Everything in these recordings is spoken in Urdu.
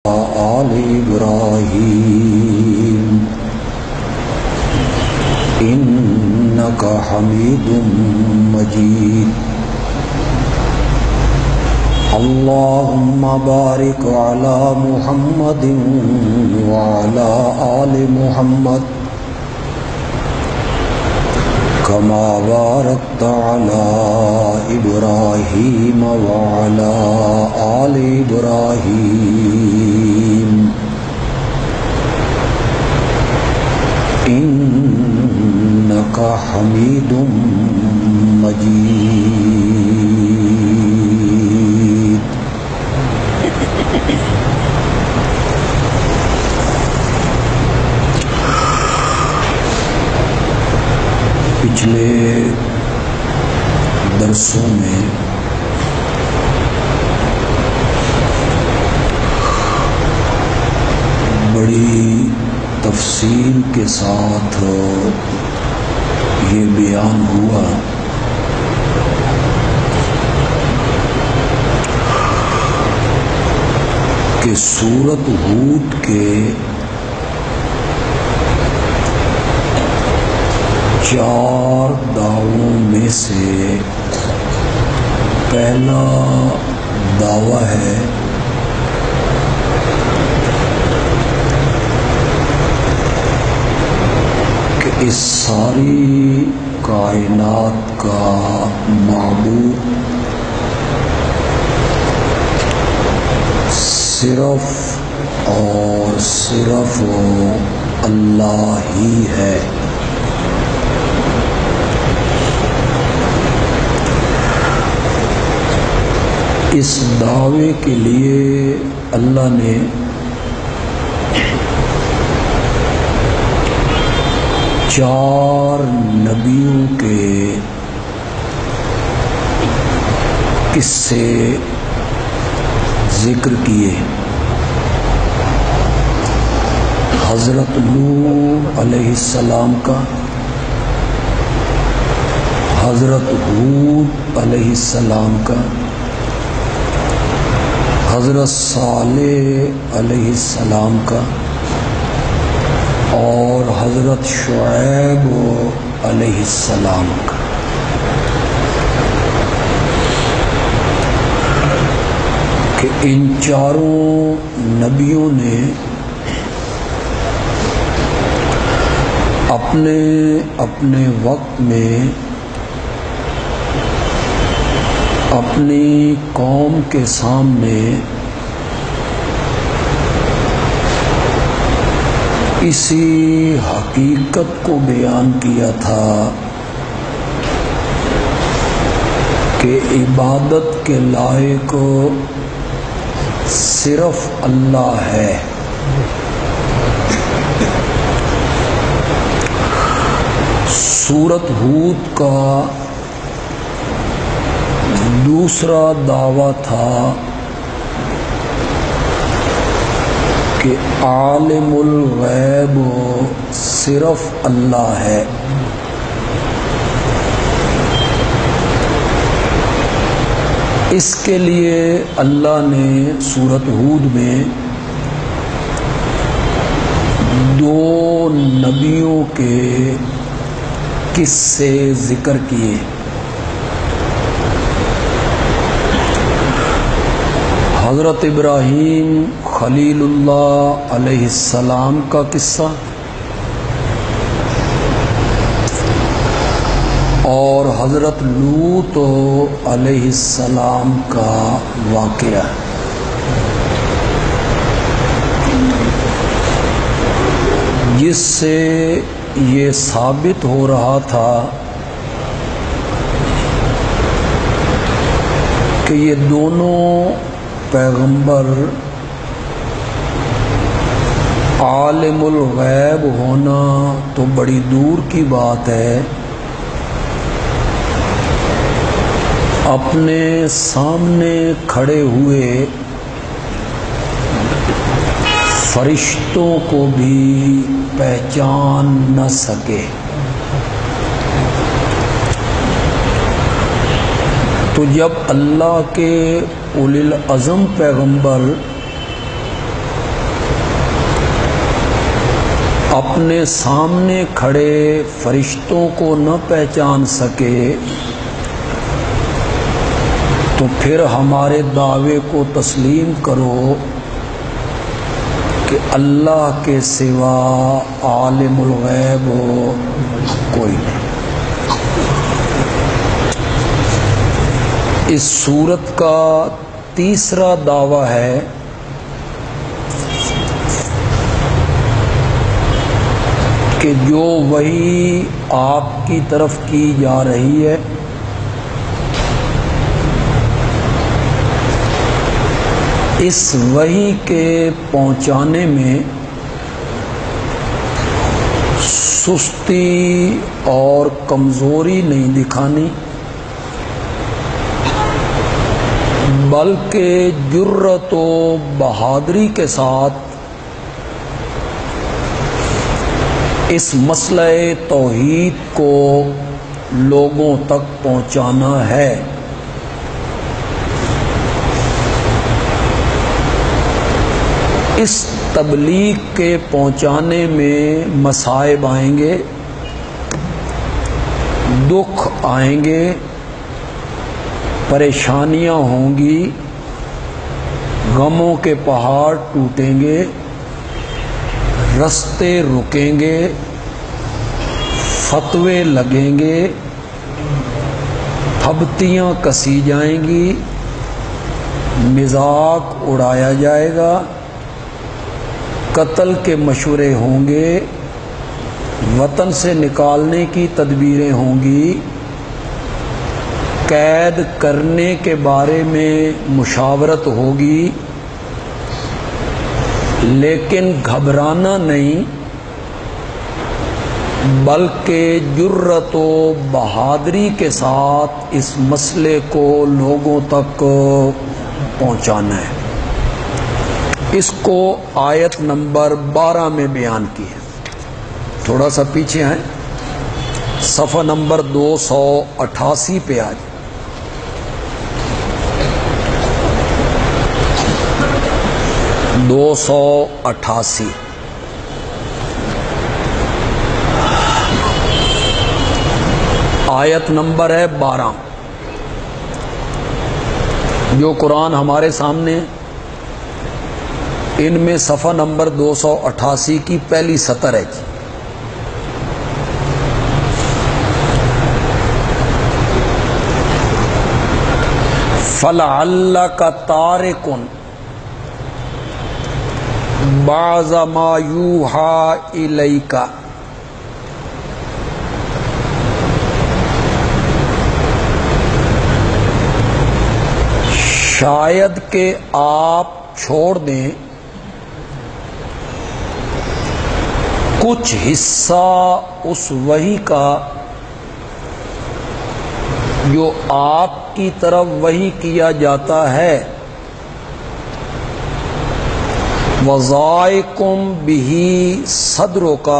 آل إبراهيم إنك حميد مجيد اللهم بارك على محمد وعلى آل محمد كما باركت على إبراهيم وعلى آل إبراهيم إنك حميد مجيد پچھلے درسوں میں بڑی تفصیل کے ساتھ یہ بیان ہوا کہ سورۃ ہود کے 4 دعووں میں سے پہلا دعویٰ ہے کہ اس ساری کائنات کا معبود صرف اور صرف اللہ ہی ہے۔ اس دعوے کے لیے اللہ نے چار نبیوں کے قصے ذکر کیے۔ حضرت نوح علیہ السلام کا، حضرت ہود علیہ السلام کا، حضرت صالح علیہ السلام کا اور حضرت شعیب علیہ السلام کا۔ کہ ان چاروں نبیوں نے اپنے اپنے وقت میں اپنی قوم کے سامنے اسی حقیقت کو بیان کیا تھا کہ عبادت کے لائق صرف اللہ ہے۔ سورۃ ہود کا دوسرا دعویٰ تھا کہ عالم الغیب صرف اللہ ہے۔ اس کے لیے اللہ نے سورۃ ہود میں 2 نبیوں کے قصے ذکر کیے۔ حضرت ابراہیم خلیل اللہ علیہ السلام کا قصہ اور حضرت لوط علیہ السلام کا واقعہ۔ جس سے یہ ثابت ہو رہا تھا کہ یہ دونوں پیغمبر عالم الغیب ہونا تو بڑی دور کی بات ہے، اپنے سامنے کھڑے ہوئے فرشتوں کو بھی پہچان نہ سکے۔ تو جب اللہ کے اولی العزم پیغمبر اپنے سامنے کھڑے فرشتوں کو نہ پہچان سکے تو پھر ہمارے دعوے کو تسلیم کرو کہ اللہ کے سوا عالم الغیب کوئی نہیں۔ اس سورت کا تیسرا دعویٰ ہے کہ جو وحی آپ کی طرف کی جا رہی ہے اس وحی کے پہنچانے میں سستی اور کمزوری نہیں دکھانی، بلکہ جرت و بہادری کے ساتھ اس مسئلہ توحید کو لوگوں تک پہنچانا ہے۔ اس تبلیغ کے پہنچانے میں مصائب آئیں گے، دکھ آئیں گے، پریشانیاں ہوں گی، غموں کے پہاڑ ٹوٹیں گے، رستے رکیں گے، فتوے لگیں گے، پھبتیاں کسی جائیں گی، مذاق اڑایا جائے گا، قتل کے مشورے ہوں گے، وطن سے نکالنے کی تدبیریں ہوں گی، قید کرنے کے بارے میں مشاورت ہوگی، لیکن گھبرانا نہیں بلکہ جرت و بہادری کے ساتھ اس مسئلے کو لوگوں تک پہنچانا ہے۔ اس کو آیت نمبر 12 میں بیان کی ہے۔ تھوڑا سا پیچھے ہیں، صفحہ نمبر 288 پہ آج 288 آیت نمبر ہے 12۔ جو قرآن ہمارے سامنے ان میں صفحہ نمبر 288 کی پہلی سطر ہے جی۔ فَلَعَلَّكَ تَارِكٌ بَعْضَ مَا يُوحَىٰ إِلَيْكَ، شاید کہ آپ چھوڑ دیں کچھ حصہ اس وحی کا جو آپ کی طرف وحی کیا جاتا ہے، وَضَائِقُمْ بِهِ صَدْرُكَ،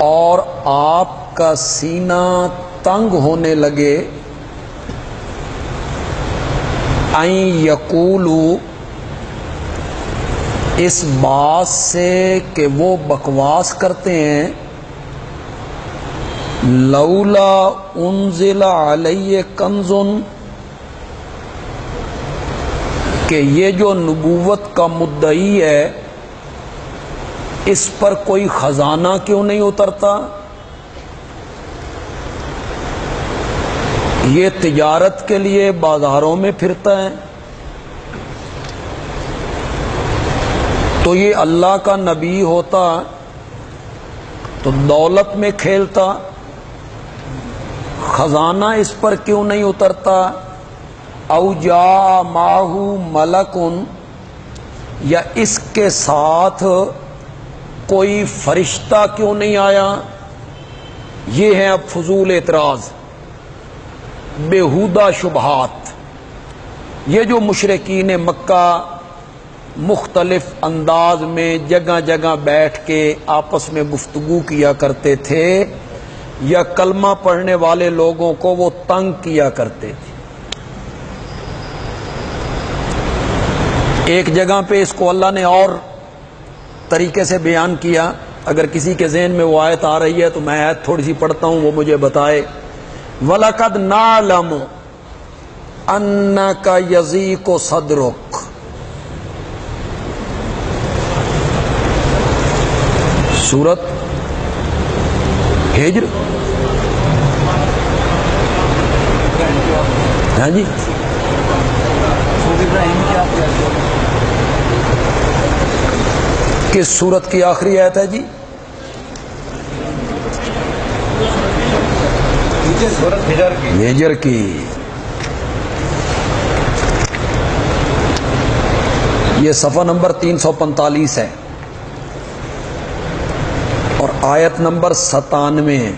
اور آپ کا سینہ تنگ ہونے لگے، اَن یقولوا، اس بات سے کہ وہ بکواس کرتے ہیں، لولا انزل علیہ کنز، کہ یہ جو نبوت کا مدعی ہے اس پر کوئی خزانہ کیوں نہیں اترتا؟ یہ تجارت کے لیے بازاروں میں پھرتا ہے، تو یہ اللہ کا نبی ہوتا تو دولت میں کھیلتا، خزانہ اس پر کیوں نہیں اترتا؟ او جاء معہ ملک، یا اس کے ساتھ کوئی فرشتہ کیوں نہیں آیا؟ یہ ہے اب فضول اعتراض، بیہودہ شبہات۔ یہ جو مشرکین مکہ مختلف انداز میں جگہ جگہ بیٹھ کے آپس میں گفتگو کیا کرتے تھے، یا کلمہ پڑھنے والے لوگوں کو وہ تنگ کیا کرتے تھے۔ ایک جگہ پہ اس کو اللہ نے اور طریقے سے بیان کیا. اگر کسی کے ذہن میں وہ آیت آ رہی ہے تو میں آیت تھوڑی سی پڑھتا ہوں، وہ مجھے بتائے. وَلَقَدْ نَعْلَمُ أَنَّكَ يَضِيقُ صَدْرُكَ. سورت ہجر. ہاں جی، کس سورت کی آخری آیت ہے جی؟ ہجر کی. یہ صفحہ نمبر 345 ہے اور آیت نمبر 97 ہے.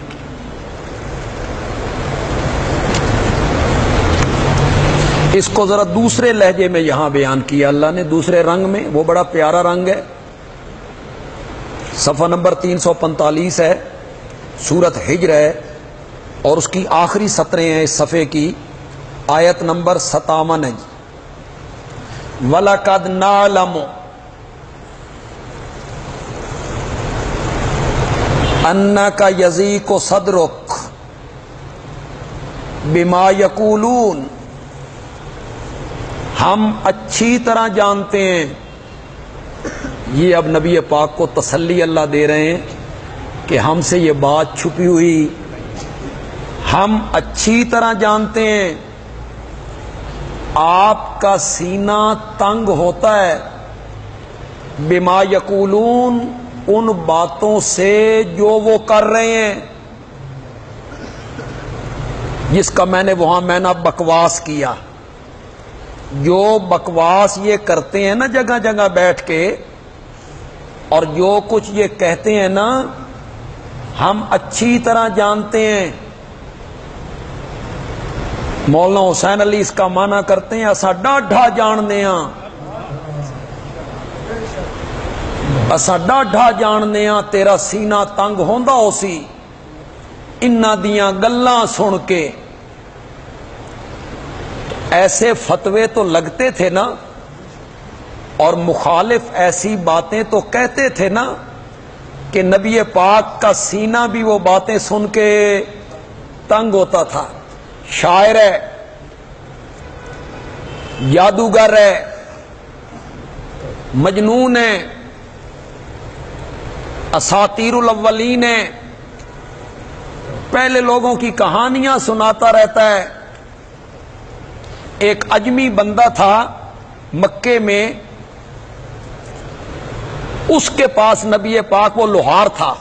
اس کو ذرا دوسرے لہجے میں یہاں بیان کیا اللہ نے، دوسرے رنگ میں. وہ بڑا پیارا رنگ ہے. صفحہ نمبر 345 ہے، سورت ہجر ہے، اور اس کی آخری سطریں ہیں اس صفحے کی. آیت نمبر 57 ہے جی. وَلَقَدْ نَعْلَمُ أَنَّكَ يَضِيقُ صَدْرُكَ بِمَا يَقُولُونَ. ہم اچھی طرح جانتے ہیں. یہ اب نبی پاک کو تسلی اللہ دے رہے ہیں کہ ہم سے یہ بات چھپی ہوئی. ہم اچھی طرح جانتے ہیں آپ کا سینہ تنگ ہوتا ہے بما یقولون، ان باتوں سے جو وہ کر رہے ہیں، جس کا میں نے وہاں میں نے بکواس کیا. جو بکواس یہ کرتے ہیں نا جگہ جگہ بیٹھ کے، اور جو کچھ یہ کہتے ہیں نا، ہم اچھی طرح جانتے ہیں. مولانا حسین علی اس کا معنی کرتے ہیں اسا ڈاڈھا جاننے ہاں، اسا ڈاڈھا جاننے ہاں تیرا سینہ تنگ ہوندا ہو سی انہاں دیاں گلاں سن کے. ایسے فتوے تو لگتے تھے نا، اور مخالف ایسی باتیں تو کہتے تھے نا کہ نبی پاک کا سینہ بھی وہ باتیں سن کے تنگ ہوتا تھا. شاعر ہے، جادوگر ہے، مجنون ہے، اساطیر الاولین ہے، پہلے لوگوں کی کہانیاں سناتا رہتا ہے. ایک اجمی بندہ تھا مکے میں، اس کے پاس نبی پاک وہ لوہار تھا،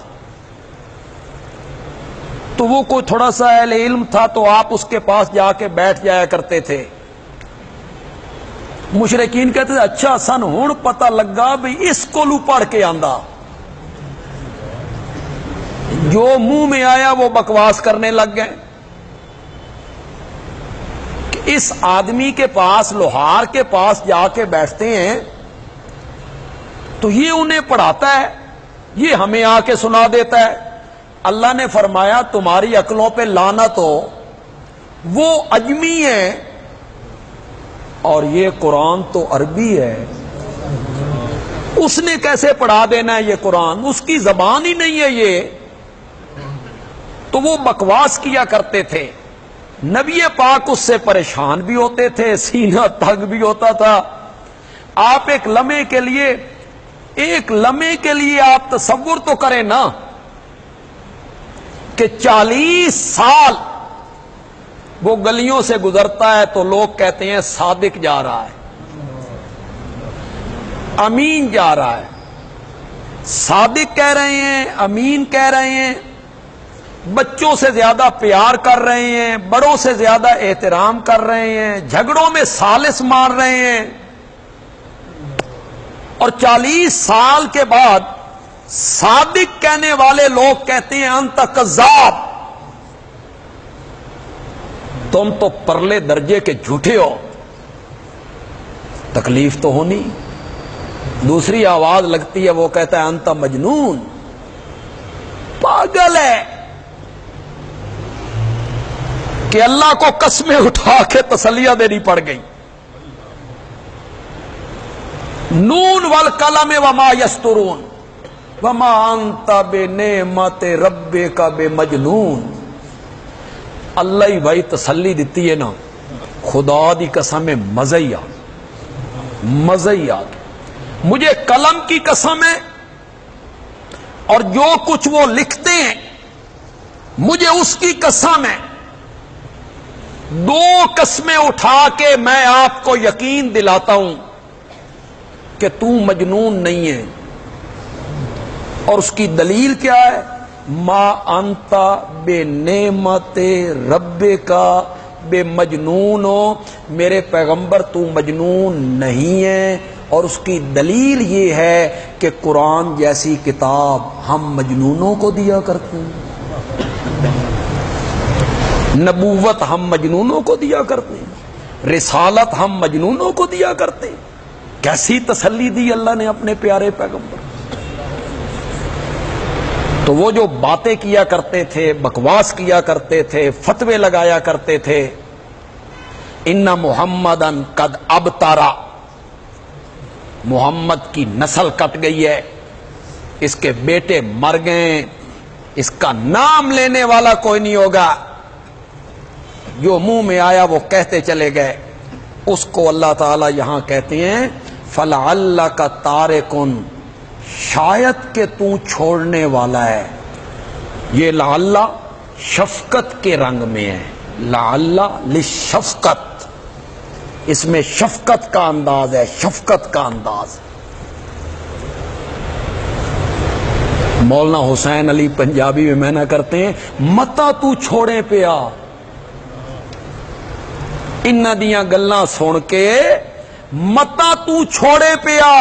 تو وہ کوئی تھوڑا سا اہل علم تھا، تو آپ اس کے پاس جا کے بیٹھ جایا کرتے تھے. مشرکین کہتے تھے اچھا سن ہن پتہ لگا بھی اس کو لو پڑھ کے آندا. جو منہ میں آیا وہ بکواس کرنے لگ گئے کہ اس آدمی کے پاس، لوہار کے پاس جا کے بیٹھتے ہیں تو یہ انہیں پڑھاتا ہے، یہ ہمیں آ کے سنا دیتا ہے. اللہ نے فرمایا تمہاری عقلوں پہ لعنت ہو، وہ اجمی ہے اور یہ قرآن تو عربی ہے، اس نے کیسے پڑھا دینا ہے یہ قرآن، اس کی زبان ہی نہیں ہے یہ. تو وہ بکواس کیا کرتے تھے. نبی پاک اس سے پریشان بھی ہوتے تھے، سینہ تنگ بھی ہوتا تھا. آپ ایک لمحے کے لیے آپ تصور تو کریں نا کہ 40 سال وہ گلیوں سے گزرتا ہے تو لوگ کہتے ہیں صادق جا رہا ہے، امین جا رہا ہے. صادق کہہ رہے ہیں، امین کہہ رہے ہیں، بچوں سے زیادہ پیار کر رہے ہیں، بڑوں سے زیادہ احترام کر رہے ہیں، جھگڑوں میں سالس مار رہے ہیں. اور 40 سال کے بعد صادق کہنے والے لوگ کہتے ہیں انت کذاب، تم تو پرلے درجے کے جھوٹے ہو. تکلیف تو ہونی. دوسری آواز لگتی ہے، وہ کہتا ہے انت مجنون، پاگل ہے. کہ اللہ کو قسمیں اٹھا کے تسلیاں دینی پڑ گئی. نون والقلم وما یسطرون، وما انت بنعمت ربک بمجنون. اللہ ہی بھائی تسلی دیتی ہے نا، خدا دی قسم ہے مزہ ہی آ مجھے قلم کی قسم ہے اور جو کچھ وہ لکھتے ہیں مجھے اس کی قسم ہے. دو قسمیں اٹھا کے میں آپ کو یقین دلاتا ہوں کہ تو مجنون نہیں ہے. اور اس کی دلیل کیا ہے؟ ما انت بے نعمت ربک بے مجنون ہو، میرے پیغمبر تو مجنون نہیں ہے. اور اس کی دلیل یہ ہے کہ قرآن جیسی کتاب ہم مجنونوں کو دیا کرتے ہیں، نبوت ہم مجنونوں کو دیا کرتے ہیں، رسالت ہم مجنونوں کو دیا کرتے ہیں. کیسی تسلی دی اللہ نے اپنے پیارے پیغمبر. تو وہ جو باتیں کیا کرتے تھے، بکواس کیا کرتے تھے، فتوے لگایا کرتے تھے، ان محمدن قد ابترا، محمد کی نسل کٹ گئی ہے، اس کے بیٹے مر گئے، اس کا نام لینے والا کوئی نہیں ہوگا، جو منہ میں آیا وہ کہتے چلے گئے. اس کو اللہ تعالی یہاں کہتے ہیں فلعلک تارکن، شاید کہ تو چھوڑنے والا ہے. یہ لعل شفقت کے رنگ میں ہے، لعل للشفقت، اس میں شفقت کا انداز ہے، شفقت کا انداز. مولانا حسین علی پنجابی میں میں نہ کرتے ہیں متا تو چھوڑے پیا. انہاں دیاں گلاں سن کے متا تو چھوڑے پیا،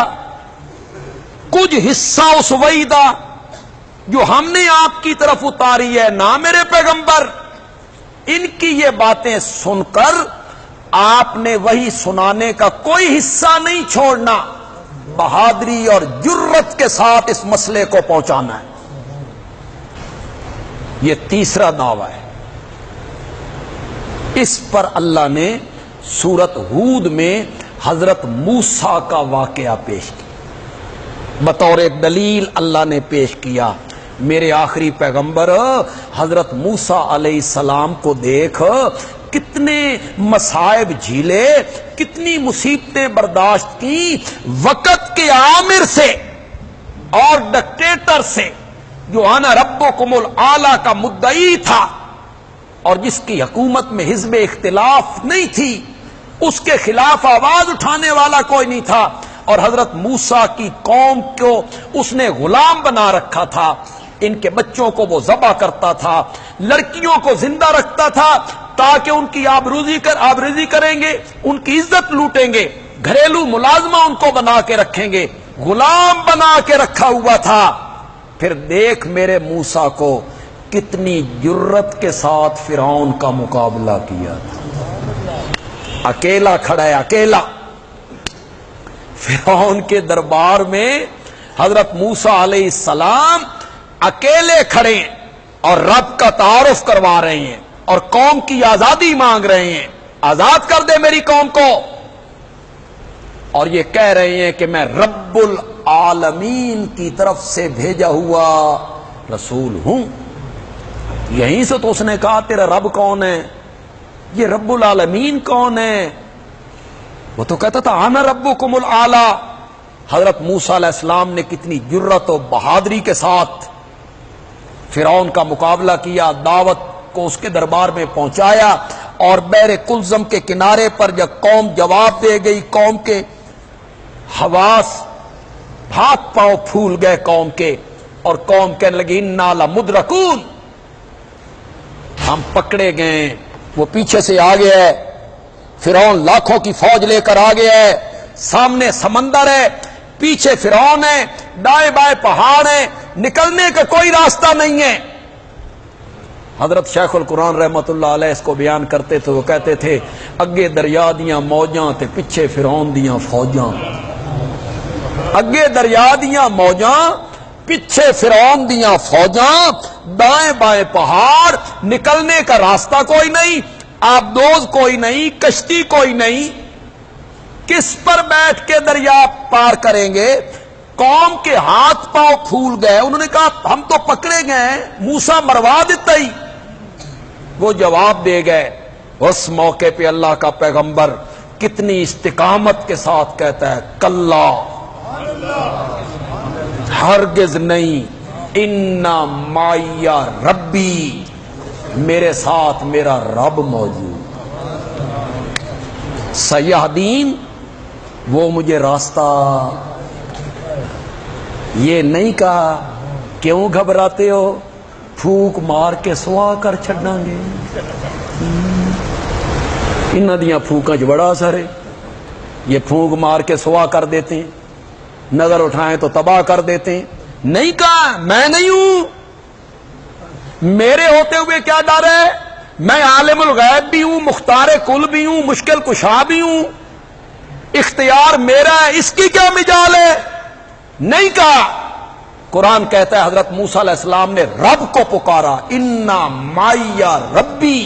کچھ حصہ اس وحی دا جو ہم نے آپ کی طرف اتاری ہے نا میرے پیغمبر. ان کی یہ باتیں سن کر آپ نے وہی سنانے کا کوئی حصہ نہیں چھوڑنا، بہادری اور جرت کے ساتھ اس مسئلے کو پہنچانا ہے. یہ تیسرا دعویٰ ہے. اس پر اللہ نے سورت ہود میں حضرت موسیٰ کا واقعہ پیش کیا، بطور ایک دلیل اللہ نے پیش کیا. میرے آخری پیغمبر حضرت موسیٰ علیہ السلام کو دیکھ، کتنے مصائب جھیلے، کتنی مصیبتیں برداشت کی، وقت کے عامر سے اور ڈکٹیٹر سے جو انا ربکم الاعلی کا مدعی تھا اور جس کی حکومت میں حزب اختلاف نہیں تھی، اس کے خلاف آواز اٹھانے والا کوئی نہیں تھا. اور حضرت موسیٰ کی قوم کو اس نے غلام بنا رکھا تھا. ان کے بچوں کو وہ ذبح کرتا تھا، لڑکیوں کو زندہ رکھتا تھا تاکہ ان کی آبروزی کریں گے، ان کی عزت لوٹیں گے، گھریلو ملازمہ ان کو بنا کے رکھیں گے، غلام بنا کے رکھا ہوا تھا. پھر دیکھ میرے موسیٰ کو کتنی جرت کے ساتھ فرعون کا مقابلہ کیا تھا. اکیلا کھڑا ہے، اکیلا. فرعون کے دربار میں حضرت موسیٰ علیہ السلام اکیلے کھڑے ہیں اور رب کا تعارف کروا رہے ہیں اور قوم کی آزادی مانگ رہے ہیں، آزاد کر دے میری قوم کو. اور یہ کہہ رہے ہیں کہ میں رب العالمین کی طرف سے بھیجا ہوا رسول ہوں. یہیں سے تو اس نے کہا تیرا رب کون ہے، یہ رب العالمین کون ہے؟ وہ تو کہتا تھا انا ربکم الاعلی. حضرت موسیٰ علیہ السلام نے کتنی جرت و بہادری کے ساتھ فرعون کا مقابلہ کیا، دعوت کو اس کے دربار میں پہنچایا. اور بحر کلزم کے کنارے پر جب قوم جواب دے گئی، قوم کے حواس ہاتھ پاؤں پھول گئے قوم کے، اور قوم کہنے لگی انا لمدرکون، ہم پکڑے گئے. وہ پیچھے سے آ گیا ہے، فرعون لاکھوں کی فوج لے کر آ گیا ہے، سامنے سمندر ہے، پیچھے فرعون ہے، دائیں بائیں پہاڑ ہیں، نکلنے کا کوئی راستہ نہیں ہے. حضرت شیخ القرآن رحمت اللہ علیہ اس کو بیان کرتے تھے، وہ کہتے تھے اگے دریا دیاں موجاں تے پیچھے فرعون دیاں فوجاں. اگے دریا دیاں موجاں، پیچھے فرعون دیاں فوجاں، دائیں بائیں پہاڑ، نکلنے کا راستہ کوئی نہیں، آبدوز کوئی نہیں، کشتی کوئی نہیں. کس پر بیٹھ کے دریا پار کریں گے؟ قوم کے ہاتھ پاؤں پھول گئے. انہوں نے کہا ہم تو پکڑے گئے, موسیٰ مروا دیتا ہی. وہ جواب دے گئے. اس موقع پہ اللہ کا پیغمبر کتنی استقامت کے ساتھ کہتا ہے, کلا ہرگز نہیں, انا معی ربی, میرے ساتھ میرا رب موجود. سیہدین, وہ مجھے راستہ. یہ نہیں کہا کیوں گھبراتے ہو, پھونک مار کے سوا کر چھڑنا گے. انہاں دیاں پھونکاں چ بڑا اثر ہے. یہ پھونک مار کے سوا کر دیتے ہیں, نظر اٹھائیں تو تباہ کر دیتے ہیں. نہیں کہا میں نہیں ہوں, میرے ہوتے ہوئے کیا ڈر ہے, میں عالم الغیب بھی ہوں, مختار کل بھی ہوں, مشکل کشا بھی ہوں, اختیار میرا ہے, اس کی کیا مجال ہے. نہیں کہا. قرآن کہتا ہے حضرت موسیٰ علیہ السلام نے رب کو پکارا, انا معی ربی,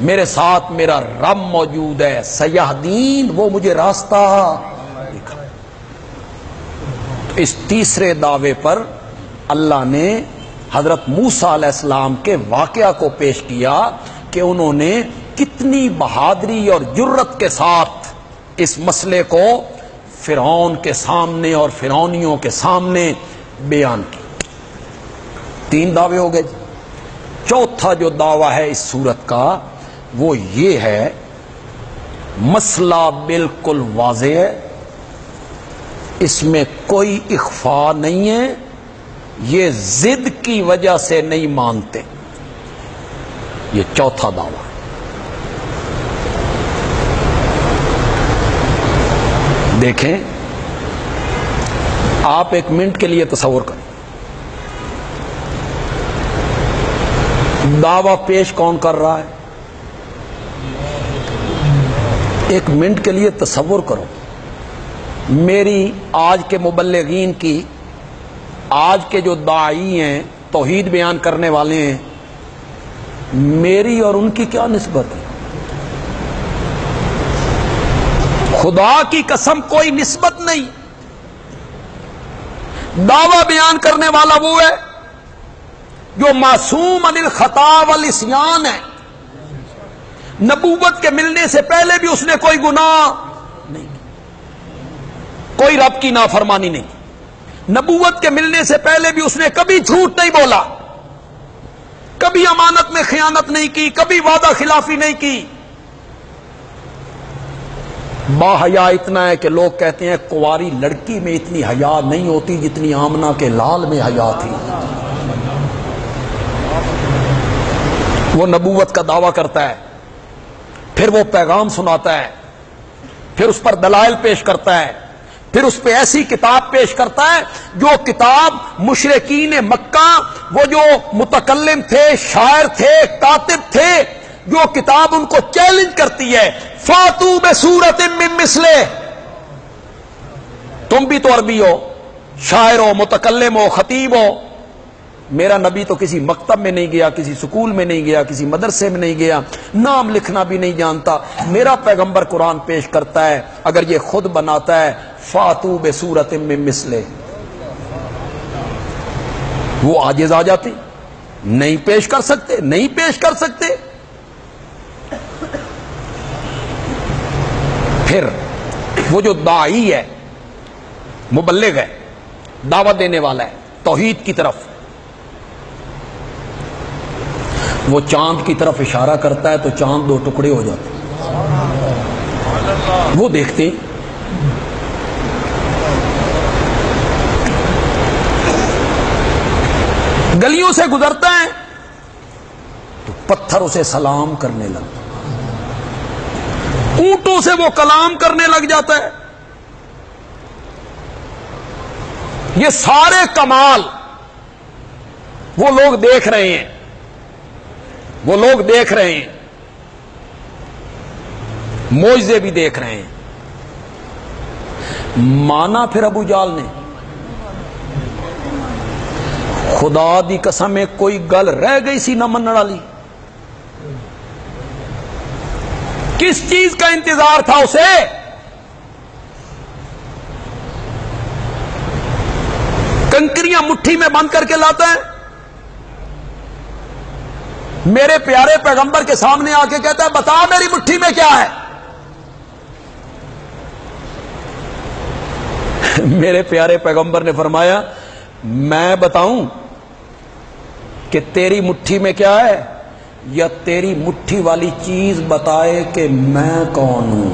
میرے ساتھ میرا رب موجود ہے. سیہدین, وہ مجھے راستہ دکھا. اس تیسرے دعوے پر اللہ نے حضرت موسیٰ علیہ السلام کے واقعہ کو پیش کیا کہ انہوں نے کتنی بہادری اور جرت کے ساتھ اس مسئلے کو فرعون کے سامنے اور فرعونیوں کے سامنے بیان کی. 3 دعوے ہو گئے. چوتھا جو دعویٰ ہے اس سورت کا وہ یہ ہے, مسئلہ بالکل واضح ہے, اس میں کوئی اخفاء نہیں ہے, یہ ضد کی وجہ سے نہیں مانتے. یہ چوتھا دعویٰ. دیکھیں, آپ 1 منٹ کے لیے تصور کریں, دعویٰ پیش کون کر رہا ہے. 1 منٹ کے لیے تصور کرو, میری آج کے مبلغین کی, آج کے جو داعی ہیں, توحید بیان کرنے والے ہیں, میری اور ان کی کیا نسبت ہے. خدا کی قسم کوئی نسبت نہیں. دعویٰ بیان کرنے والا وہ ہے جو معصوم عن الخطا والعصیان ہے. نبوت کے ملنے سے پہلے بھی اس نے کوئی گناہ نہیں, کوئی رب کی نافرمانی نہیں. نبوت کے ملنے سے پہلے بھی اس نے کبھی جھوٹ نہیں بولا, کبھی امانت میں خیانت نہیں کی, کبھی وعدہ خلافی نہیں کی. با حیا اتنا ہے کہ لوگ کہتے ہیں کنواری لڑکی میں اتنی حیا نہیں ہوتی جتنی آمنہ کے لال میں حیا تھی. وہ نبوت کا دعویٰ کرتا ہے, پھر وہ پیغام سناتا ہے, پھر اس پر دلائل پیش کرتا ہے, پھر اس پہ ایسی کتاب پیش کرتا ہے جو کتاب مشرکین مکہ, وہ جو متکلم تھے, شاعر تھے, کاتب تھے, جو کتاب ان کو چیلنج کرتی ہے, فاتو بسورۃ من مثلہ. تم بھی تو عربی ہو, شاعر ہو, متکلم ہو, خطیب ہو. میرا نبی تو کسی مکتب میں نہیں گیا, کسی سکول میں نہیں گیا, کسی مدرسے میں نہیں گیا, نام لکھنا بھی نہیں جانتا. میرا پیغمبر قرآن پیش کرتا ہے, اگر یہ خود بناتا ہے فاتو بسورۃ من مثلہ, وہ عاجز آ جاتے, نہیں پیش کر سکتے, نہیں پیش کر سکتے. پھر وہ جو داعی ہے, مبلغ ہے, دعوت دینے والا ہے توحید کی طرف, وہ چاند کی طرف اشارہ کرتا ہے تو چاند 2 ٹکڑے ہو جاتے. وہ دیکھتے گلیوں سے گزرتا ہے تو پتھر اسے سلام کرنے لگتا, اونٹوں سے وہ کلام کرنے لگ جاتا ہے. یہ سارے کمال وہ لوگ دیکھ رہے ہیں, وہ لوگ دیکھ رہے ہیں, معجزے بھی دیکھ رہے ہیں. مانا پھر ابو جال نے, خدا دی قسم ہے کوئی گل رہ گئی سی نہ منن والی. کس چیز کا انتظار تھا اسے؟ کنکریاں مٹھی میں بند کر کے لاتا ہے، میرے پیارے پیغمبر کے سامنے آ کے کہتا ہے بتا میری مٹھی میں کیا ہے؟ میرے پیارے پیغمبر نے فرمایا میں بتاؤں کہ تیری مٹھی میں کیا ہے، یا تیری مٹھی والی چیز بتائے کہ میں کون ہوں؟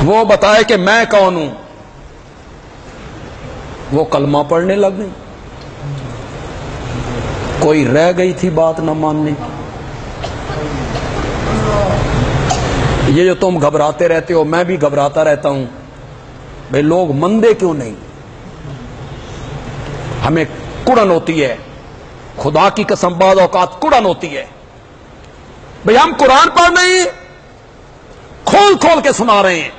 وہ بتائے کہ میں کون ہوں۔ وہ کلمہ پڑھنے لگ گئی، کوئی رہ گئی تھی بات نہ ماننے کی۔ یہ جو تم گھبراتے رہتے ہو میں بھی گھبراتا رہتا ہوں، بھئی لوگ مندے کیوں نہیں؟ ہمیں کڑن ہوتی ہے، خدا کی قسم بعض اوقات کڑن ہوتی ہے، بھئی ہم قرآن پڑھ رہے ہیں، کھول کھول کے سنا رہے ہیں،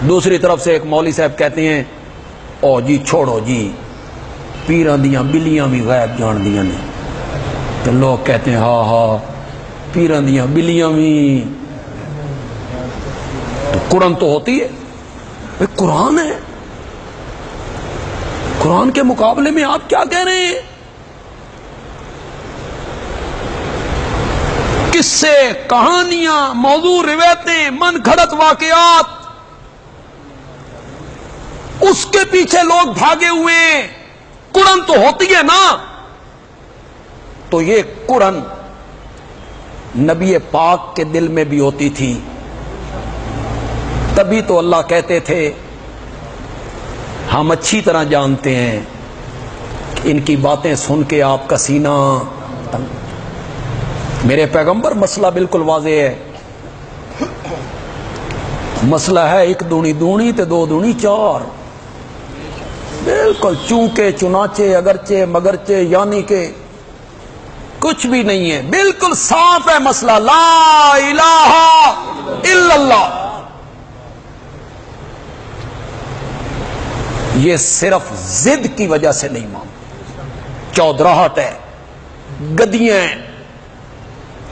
دوسری طرف سے ایک مولوی صاحب کہتے ہیں او جی چھوڑو جی پیران دیاں بلیاں بھی غیب جان دیاں نے، تو لوگ کہتے ہیں ہاں ہاں پیران دیاں بلیاں بھی، تو قرآن تو ہوتی ہے، بھئی قرآن ہے، قرآن کے مقابلے میں آپ کیا کہہ رہے ہیں؟ قصے، کہانیاں، موضوع، روایتیں، من گھڑت واقعات، اس کے پیچھے لوگ بھاگے ہوئے ہیں۔ قرآن تو ہوتی ہے نا، تو یہ قرآن نبی پاک کے دل میں بھی ہوتی تھی، تبھی تو اللہ کہتے تھے ہم اچھی طرح جانتے ہیں کہ ان کی باتیں سن کے آپ کا سینہ تنگ۔ میرے پیغمبر مسئلہ بالکل واضح ہے، مسئلہ ہے ایک دونی دونی تے دو دونی چار، بالکل چونکہ چنانچہ اگرچہ مگرچہ یعنی کہ کچھ بھی نہیں ہے، بالکل صاف ہے مسئلہ، لا الہ الا اللہ۔ یہ صرف ضد کی وجہ سے نہیں مانتے، چودراہٹ ہے، گدیاں ہیں،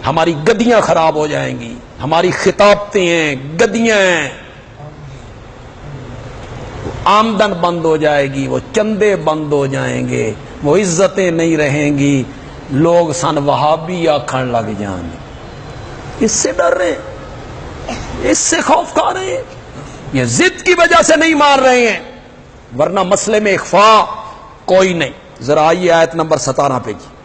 ہماری گدیاں خراب ہو جائیں گی، ہماری خطابتیں ہیں، گدیاں ہیں، آمدن بند ہو جائے گی، وہ چندے بند ہو جائیں گے، وہ عزتیں نہیں رہیں گی، لوگ سن وہابی آکھن لگ جائیں گے۔ اس سے ڈر رہے ہیں، اس سے خوف کھا رہے ہیں، یہ ضد کی وجہ سے نہیں مان رہے ہیں، ورنہ مسئلے میں اخفا کوئی نہیں۔ ذرا آئیے آیت نمبر 17 پہ جی،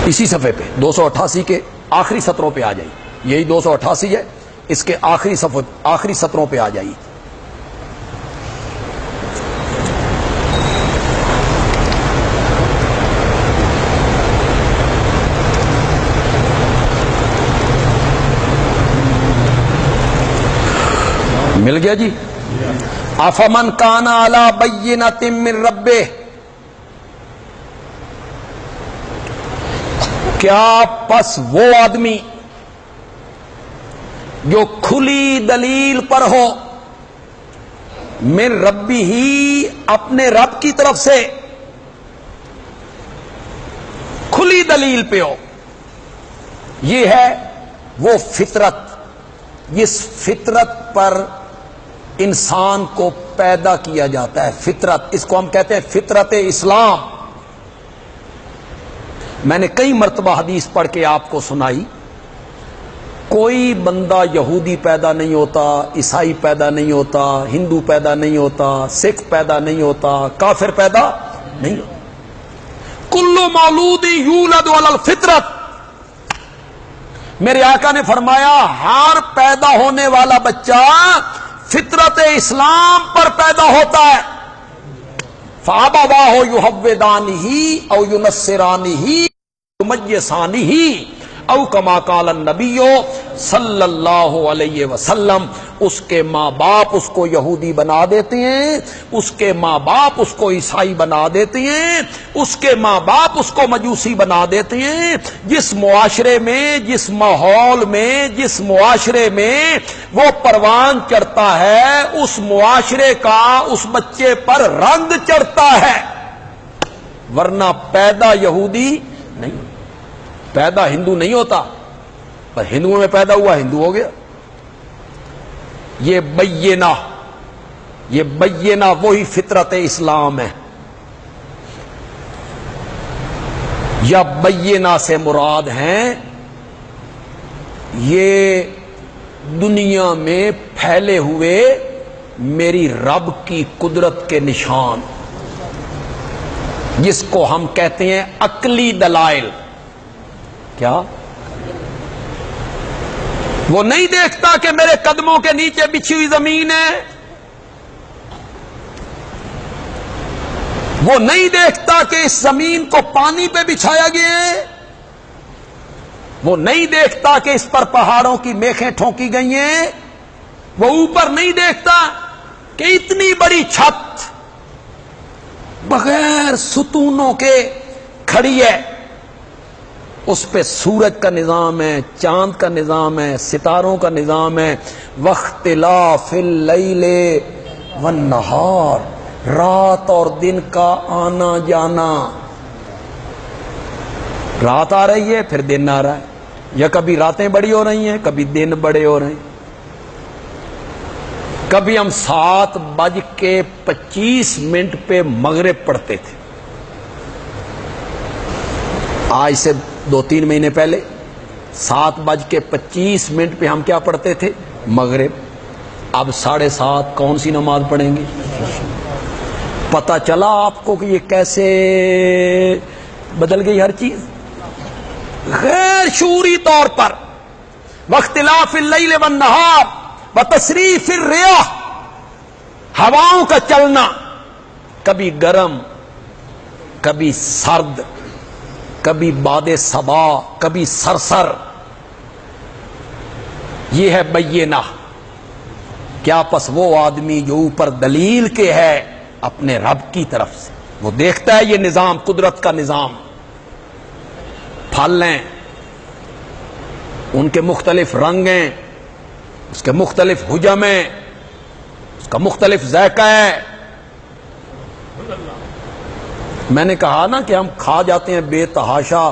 اسی صفحے پہ 288 کے آخری سطروں پہ آ جائیے، یہی 288 ہے، اس کے آخری سطروں پہ آ جائیے۔ مل گیا جی؟ افمن کان علی بینۃ من ربہ، کیا پس وہ آدمی جو کھلی دلیل پر ہو، من ربی ہی اپنے رب کی طرف سے کھلی دلیل پہ ہو، یہ ہے وہ فطرت، جس فطرت پر انسان کو پیدا کیا جاتا ہے، فطرت، اس کو ہم کہتے ہیں فطرت اسلام۔ میں نے کئی مرتبہ حدیث پڑھ کے آپ کو سنائی، کوئی بندہ یہودی پیدا نہیں ہوتا، عیسائی پیدا نہیں ہوتا، ہندو پیدا نہیں ہوتا، سکھ پیدا نہیں ہوتا، کافر پیدا نہیں ہوتا، کل مولود یولد علی الفطرت۔ میرے آقا نے فرمایا ہر پیدا ہونے والا بچہ فطرت اسلام پر پیدا ہوتا ہے، فَأَبَوَاهُ يُهَوِّدَانِهِ أَوْ يُنَصِّرَانِهِ يُمَجِّسَانِهِ او کما قال النبی صلی اللہ علیہ وسلم، اس کے ماں باپ اس کو یہودی بنا دیتے ہیں، اس کے ماں باپ اس کو عیسائی بنا دیتے ہیں، اس کے ماں باپ اس کو مجوسی بنا دیتے ہیں۔ جس معاشرے میں، جس ماحول میں، جس معاشرے میں وہ پروان چڑھتا ہے، اس معاشرے کا اس بچے پر رنگ چڑھتا ہے۔ ورنہ پیدا یہودی نہیں، پیدا ہندو نہیں ہوتا، پر ہندوؤں میں پیدا ہوا ہندو ہو گیا۔ یہ بینہ وہی فطرت اسلام ہے۔ یا بینہ سے مراد ہیں یہ دنیا میں پھیلے ہوئے میری رب کی قدرت کے نشان، جس کو ہم کہتے ہیں عقلی دلائل۔ کیا وہ نہیں دیکھتا کہ میرے قدموں کے نیچے بچھی ہوئی زمین ہے؟ وہ نہیں دیکھتا کہ اس زمین کو پانی پہ بچھایا گیا ہے؟ وہ نہیں دیکھتا کہ اس پر پہاڑوں کی میخیں ٹھونکی گئی ہیں؟ وہ اوپر نہیں دیکھتا کہ اتنی بڑی چھت بغیر ستونوں کے کھڑی ہے، اس پہ سورج کا نظام ہے، چاند کا نظام ہے، ستاروں کا نظام ہے۔ واختلاف اللیل والنہار، رات اور دن کا آنا جانا، رات آ رہی ہے پھر دن آ رہا ہے، یا کبھی راتیں بڑی ہو رہی ہیں کبھی دن بڑے ہو رہے ہیں۔ کبھی ہم 7:25 پہ مغرب پڑھتے تھے، آج سے 2-3 مہینے پہلے 7:25 پہ ہم کیا پڑھتے تھے؟ مغرب۔ اب 7:30 کون سی نماز پڑھیں گے؟ پتہ چلا آپ کو کہ یہ کیسے بدل گئی ہر چیز غیر شعوری طور پر۔ واختلاف اللیل والنہار وتصریف الریاح، ہواؤں کا چلنا، کبھی گرم کبھی سرد، کبھی باد صبا کبھی سرسر، یہ ہے بینہ۔ کیا پس وہ آدمی جو اوپر دلیل کے ہے اپنے رب کی طرف سے، وہ دیکھتا ہے یہ نظام، قدرت کا نظام، پھل ہیں ان کے مختلف رنگ ہیں، اس کے مختلف حجم ہیں، اس کا مختلف ذائقہ ہے۔ میں نے کہا نا کہ ہم کھا جاتے ہیں بے تحاشا،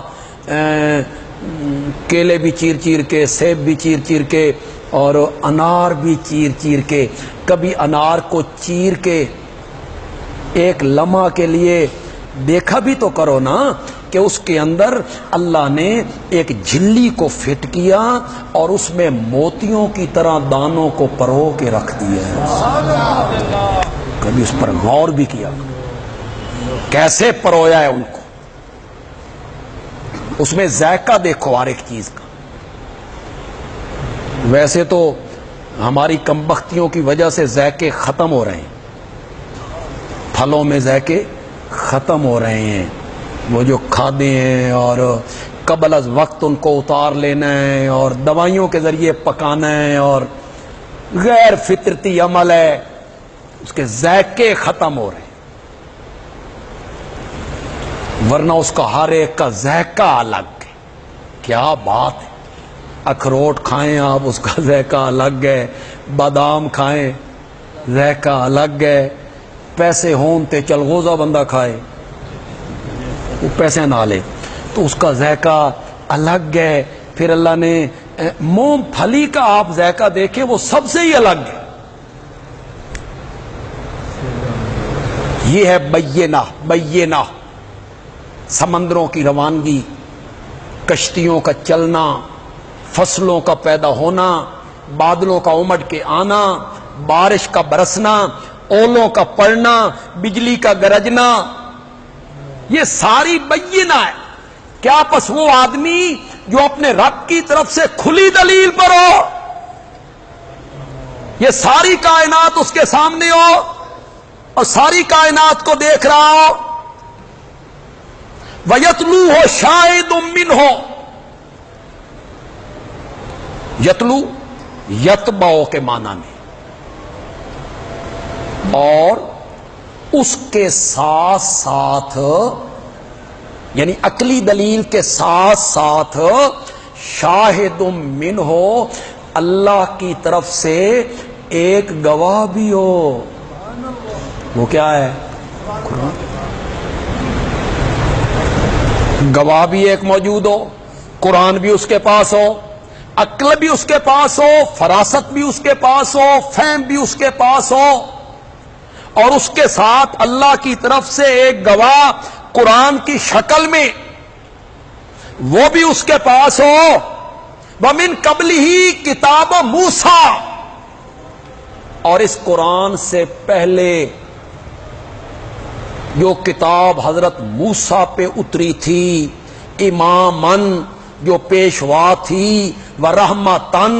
کیلے بھی چیر چیر کے، سیب بھی چیر چیر کے، اور انار بھی چیر چیر کے۔ کبھی انار کو چیر کے ایک لمحہ کے لیے دیکھا بھی تو کرو نا کہ اس کے اندر اللہ نے ایک جھلی کو فٹ کیا اور اس میں موتیوں کی طرح دانوں کو پرو کے رکھ دیا ہے۔ کبھی اس پر غور بھی کیا کیسے پرویا ہے ان کو؟ اس میں ذائقہ دیکھو ہر ایک چیز کا۔ ویسے تو ہماری کمبختیوں کی وجہ سے ذائقے ختم ہو رہے ہیں، پھلوں میں ذائقے ختم ہو رہے ہیں، وہ جو کھادے ہیں اور قبل از وقت ان کو اتار لینا ہے اور دوائیوں کے ذریعے پکانا ہے اور غیر فطرتی عمل ہے، اس کے ذائقے ختم ہو رہے ہیں۔ ورنہ اس کا ہر ایک کا ذائقہ الگ ہے۔ کیا بات ہے! اخروٹ کھائیں آپ، اس کا ذائقہ الگ ہے، بادام کھائیں ذائقہ الگ ہے، پیسے ہوں تے چلغوزہ بندہ کھائے، وہ پیسے نہ لے تو اس کا ذائقہ الگ ہے۔ پھر اللہ نے مونگ پھلی کا آپ ذائقہ دیکھیں، وہ سب سے ہی الگ ہے۔ یہ ہے بینہ، سمندروں کی روانگی، کشتیوں کا چلنا، فصلوں کا پیدا ہونا، بادلوں کا امڈ کے آنا، بارش کا برسنا، اولوں کا پڑنا، بجلی کا گرجنا، یہ ساری بینہ ہے۔ کیا پس وہ آدمی جو اپنے رب کی طرف سے کھلی دلیل پر ہو، یہ ساری کائنات اس کے سامنے ہو اور ساری کائنات کو دیکھ رہا ہو، وَيَتْلُوهُ شَاهِدٌ مِّنْهُ، یتلو یتبعو کے معنی میں، اور اس کے ساتھ ساتھ یعنی عقلی دلیل کے ساتھ ساتھ شاہد منہ، اللہ کی طرف سے ایک گواہ بھی ہو۔ وہ کیا ہے؟ قرآن۔ گواہ بھی ایک موجود ہو، قرآن بھی اس کے پاس ہو، عقل بھی اس کے پاس ہو، فراست بھی اس کے پاس ہو، فہم بھی اس کے پاس ہو، اور اس کے ساتھ اللہ کی طرف سے ایک گواہ قرآن کی شکل میں وہ بھی اس کے پاس ہو۔ وَمِن قَبْلِهِ کتاب موسیٰ، اور اس قرآن سے پہلے جو کتاب حضرت موسیٰ پہ اتری تھی، امامن جو پیشوا تھی، ورحمتن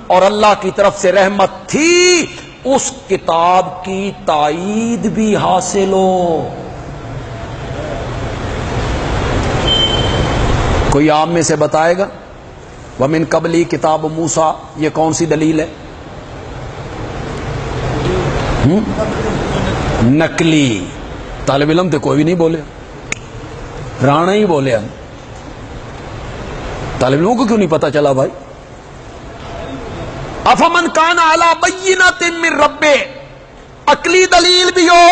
اور اللہ کی طرف سے رحمت تھی، اس کتاب کی تائید بھی حاصل ہو۔ کوئی آپ میں سے بتائے گا وَمِن قَبْلِهِ کتاب موسیٰ یہ کون سی دلیل ہے؟ نقلی۔ طالب علم تو کوئی بھی نہیں بولے، رانا ہی بولے۔ طالب علموں کو کیوں نہیں پتا چلا بھائی؟ افمن کان علی بینۃ من ربہ، عقلی دلیل بھی ہو،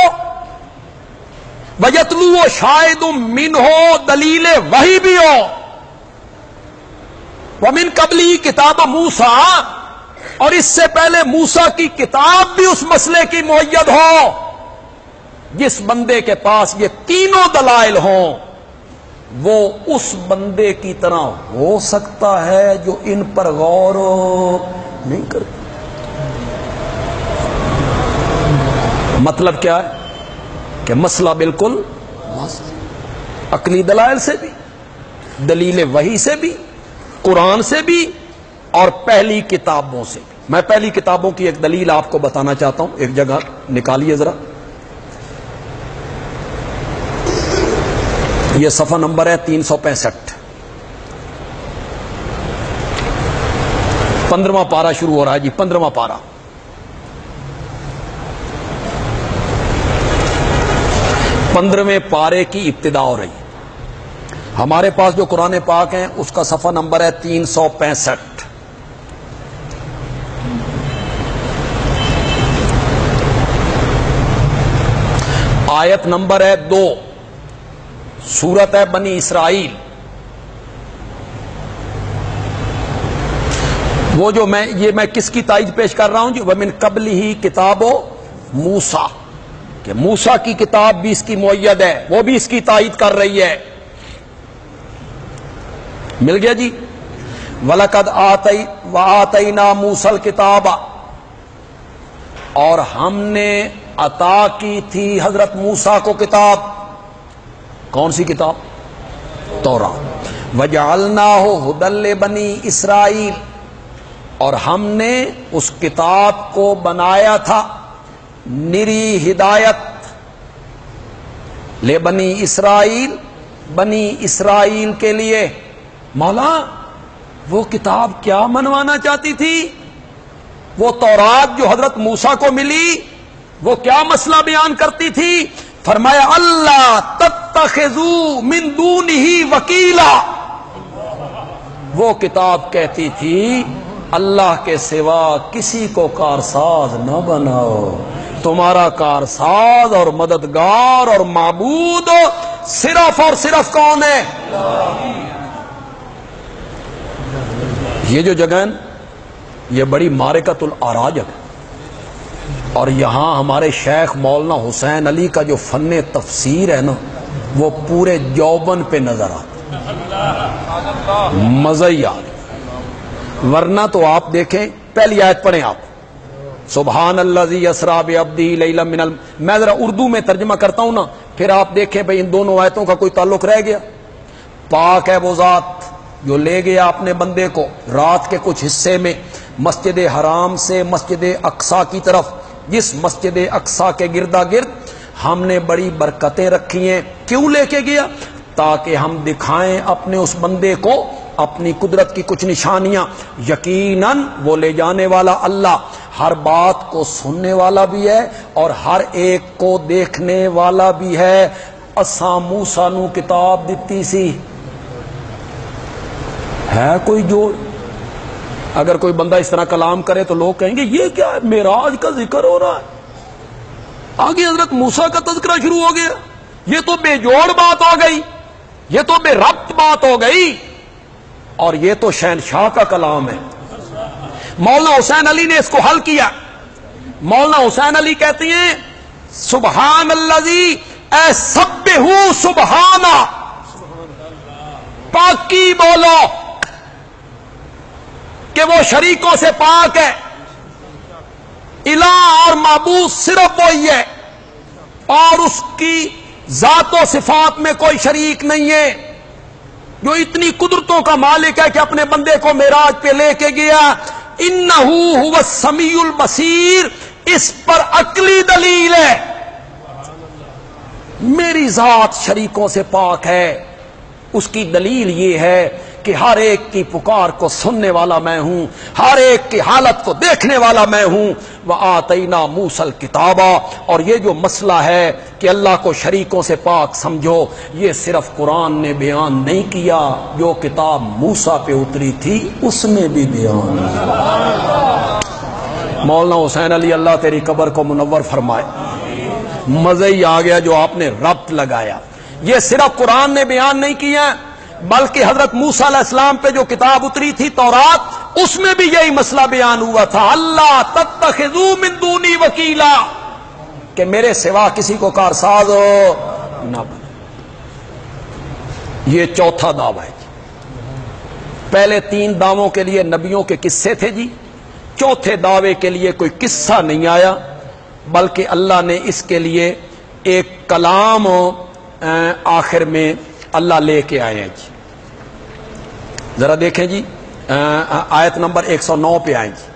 ویتلو شاہد منہ دلیل وحی بھی ہو، ومن قبلی کتاب موسیٰ اور اس سے پہلے موسیٰ کی کتاب بھی اس مسئلے کی مؤید ہو۔ جس بندے کے پاس یہ تینوں دلائل ہوں وہ اس بندے کی طرح ہو سکتا ہے جو ان پر غور نہیں کرتا۔ مطلب کیا ہے کہ مسئلہ بالکل عقلی دلائل سے بھی، دلیل وحی سے بھی، قرآن سے بھی، اور پہلی کتابوں سے بھی۔ میں پہلی کتابوں کی ایک دلیل آپ کو بتانا چاہتا ہوں، ایک جگہ نکالیے ذرا، یہ صفحہ نمبر ہے 365، 15واں پارہ شروع ہو رہا ہے جی، 15واں پارہ۔ پندرہویں پارے کی ابتدا ہو رہی ہے۔ ہمارے پاس جو قرآن پاک ہیں اس کا صفحہ نمبر ہے 365۔ آیت نمبر ہے 2، سورت ہے بنی اسرائیل۔ وہ جو میں کس کی تائید پیش کر رہا ہوں جی؟ وَمِن قَبْلِهِ کتاب موسیٰ، کہ موسیٰ کی کتاب بھی اس کی مؤید ہے، وہ بھی اس کی تائید کر رہی ہے۔ مل گیا جی؟ وَلَقَدْ وَآتَيْنَا مُوسَى الْكِتَابَ، اور ہم نے عطا کی تھی حضرت موسیٰ کو کتاب۔ کون سی کتاب؟ تورات۔ وَجَعَلْنَاهُ هُدًى لِّبَنِي اسرائیل، اور ہم نے اس کتاب کو بنایا تھا نری ہدایت، لِبَنِي اسرائیل، بنی اسرائیل کے لیے۔ مولا وہ کتاب کیا منوانا چاہتی تھی؟ وہ تورات جو حضرت موسیٰ کو ملی وہ کیا مسئلہ بیان کرتی تھی؟ فرمایا اللہ تتخذوا من دونہ وکیلا، وہ کتاب کہتی تھی اللہ کے سوا کسی کو کارساز نہ بناؤ، تمہارا کارساز اور مددگار اور معبود صرف اور صرف کون ہے؟ یہ جو جگہ یہ بڑی معرکۃ الاعراج ہے، اور یہاں ہمارے شیخ مولانا حسین علی کا جو فن تفسیر ہے نا وہ پورے جوبن پہ نظر آتا، مزہ ہی آ گیا۔ ورنہ تو آپ دیکھیں، پہلی آیت پڑھیں آپ، سبحان الذی اسریٰ بعبدہ لیلا من میں ذرا اردو میں ترجمہ کرتا ہوں نا، پھر آپ دیکھیں بھئی ان دونوں آیتوں کا کوئی تعلق رہ گیا؟ پاک ہے وہ ذات جو لے گیا اپنے بندے کو رات کے کچھ حصے میں مسجد حرام سے مسجد اقصیٰ کی طرف، جس مسجد اقصیٰ کے گردا گرد ہم نے بڑی برکتیں رکھی ہیں۔ کیوں لے کے گیا؟ تاکہ ہم دکھائیں اپنے اس بندے کو اپنی قدرت کی کچھ نشانیاں۔ یقیناً وہ لے جانے والا اللہ ہر بات کو سننے والا بھی ہے اور ہر ایک کو دیکھنے والا بھی ہے۔ اساں موسیٰ نو کتاب دتی سی، ہے کوئی جوڑ؟ اگر کوئی بندہ اس طرح کلام کرے تو لوگ کہیں گے یہ کیا ہے، معراج کا ذکر ہو رہا ہے، آگے حضرت موسیٰ کا تذکرہ شروع ہو گیا، یہ تو بے جوڑ بات آ گئی، یہ تو بے ربط بات ہو گئی، اور یہ تو شہنشاہ کا کلام ہے۔ مولانا حسین علی نے اس کو حل کیا۔ مولانا حسین علی کہتے ہیں سبحان الذی اے سبحو سبحانہ، پاکی بولو کہ وہ شریکوں سے پاک ہے، الہ اور معبود صرف وہی ہے، اور اس کی ذات و صفات میں کوئی شریک نہیں ہے، جو اتنی قدرتوں کا مالک ہے کہ اپنے بندے کو معراج پہ لے کے گیا۔ انہ هو السمیع البصیر، اس پر عقلی دلیل ہے، میری ذات شریکوں سے پاک ہے، اس کی دلیل یہ ہے کہ ہر ایک کی پکار کو سننے والا میں ہوں، ہر ایک کی حالت کو دیکھنے والا میں ہوں۔ وَآتَيْنَا مُوسَى الْكِتَابَ، اور یہ جو مسئلہ ہے کہ اللہ کو شریکوں سے پاک سمجھو، یہ صرف قرآن نے بیان نہیں کیا، جو کتاب موسیٰ پہ اتری تھی اس میں بھی بیان ہے۔ مولانا حسین علی اللہ تیری قبر کو منور فرمائے۔ مزہ ہی آ گیا جو آپ نے ربط لگایا، یہ صرف قرآن نے بیان نہیں کیا بلکہ حضرت موسیٰ علیہ السلام پہ جو کتاب اتری تھی تورات، اس میں بھی یہی مسئلہ بیان ہوا تھا، اللہ تتخذوا من دونی وکیلا، کہ میرے سوا کسی کو کارساز نہ بنے۔ یہ چوتھا دعویٰ ہے جی۔ پہلے تین دعووں کے لیے نبیوں کے قصے تھے جی، چوتھے دعوے کے لیے کوئی قصہ نہیں آیا، بلکہ اللہ نے اس کے لیے ایک کلام آخر میں اللہ لے کے آئے ہیں جی۔ ذرا دیکھیں جی، آیت نمبر 109 پہ آئیں جی۔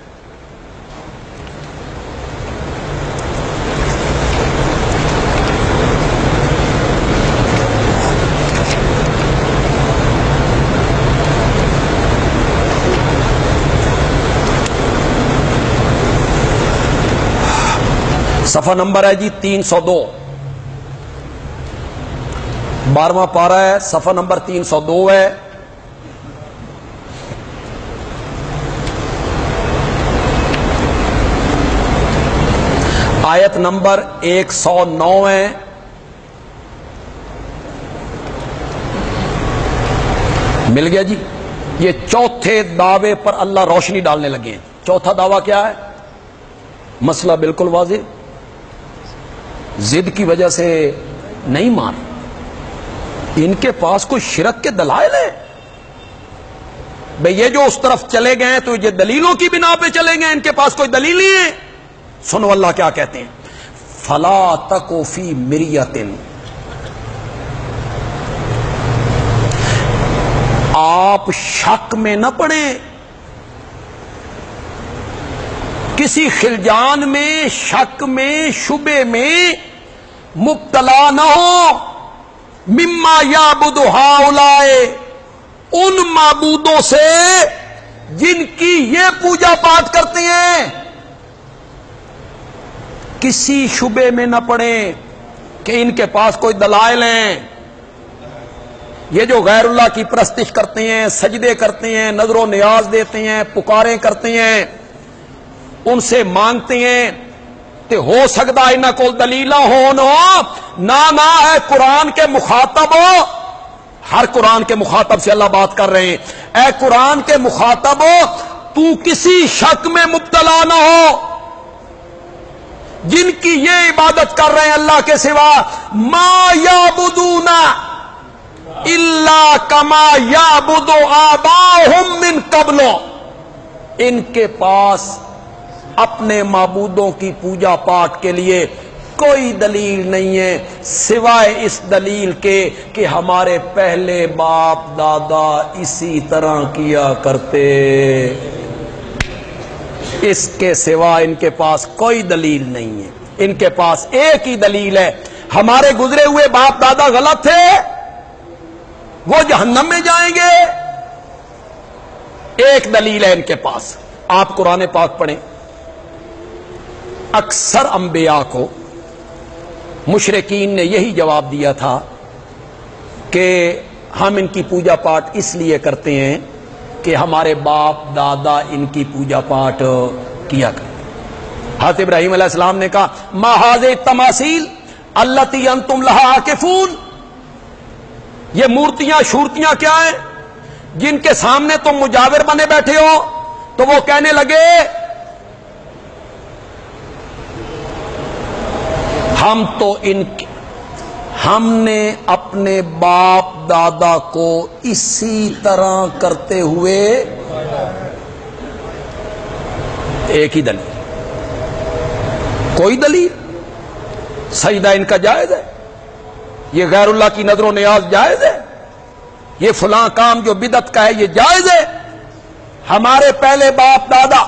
صفحہ نمبر ہے جی 302، 12واں پارہ ہے، صفحہ نمبر 302 ہے۔ آیت نمبر 109 ہے۔ مل گیا جی۔ یہ چوتھے دعوے پر اللہ روشنی ڈالنے لگے ہیں۔ چوتھا دعویٰ کیا ہے؟ مسئلہ بالکل واضح، ضد کی وجہ سے نہیں مان، ان کے پاس کوئی شرک کے دلائل ہیں بھئی، یہ جو اس طرف چلے گئے ہیں تو یہ دلیلوں کی بنا پہ چلے گئے، ان کے پاس کوئی دلیل نہیں ہے۔ سنو اللہ کیا کہتے ہیں، فَلَا تَكُ فِي مِرْيَةٍ، آپ شک میں نہ پڑیں، کسی خلجان میں، شک میں، شبے میں مبتلا نہ ہو، مما یعبد ہؤلاء، ان معبودوں سے جن کی یہ پوجا پاٹ کرتے ہیں، کسی شبے میں نہ پڑیں کہ ان کے پاس کوئی دلائل ہیں۔ یہ جو غیر اللہ کی پرستش کرتے ہیں، سجدے کرتے ہیں، نظر و نیاز دیتے ہیں، پکاریں کرتے ہیں، ان سے مانگتے ہیں، تے ہو سکتا انہاں کول دلیلاں ہون، نہ اے قرآن کے مخاطب، ہر قرآن کے مخاطب سے اللہ بات کر رہے ہیں، اے قرآن کے مخاطب، تو کسی شک میں مبتلا نہ ہو، جن کی یہ عبادت کر رہے ہیں اللہ کے سوا، ما یعبدون الا کما یعبد آباؤہم من قبل، ان کے پاس اپنے معبودوں کی پوجا پاٹ کے لیے کوئی دلیل نہیں ہے سوائے اس دلیل کے کہ ہمارے پہلے باپ دادا اسی طرح کیا کرتے، اس کے سوا ان کے پاس کوئی دلیل نہیں ہے۔ ان کے پاس ایک ہی دلیل ہے، ہمارے گزرے ہوئے باپ دادا غلط تھے، وہ جہنم میں جائیں گے، ایک دلیل ہے ان کے پاس۔ آپ قرآن پاک پڑھیں، اکثر انبیاء کو مشرکین نے یہی جواب دیا تھا کہ ہم ان کی پوجا پاٹ اس لیے کرتے ہیں کہ ہمارے باپ دادا ان کی پوجا پاٹ کیا کرتے۔ حضرت ابراہیم علیہ السلام نے کہا ما ھذہ التماثیل التی انتم لھا عاکفون، یہ مورتیاں شورتیاں کیا ہیں؟ جن کے سامنے تم مجاور بنے بیٹھے ہو تو وہ کہنے لگے ہم نے اپنے باپ دادا کو اسی طرح کرتے ہوئے ایک ہی دلیل، کوئی دلیل؟ سجدہ ان کا جائز ہے، یہ غیر اللہ کی نظر و نیاز جائز ہے، یہ فلاں کام جو بدعت کا ہے یہ جائز ہے۔ ہمارے پہلے باپ دادا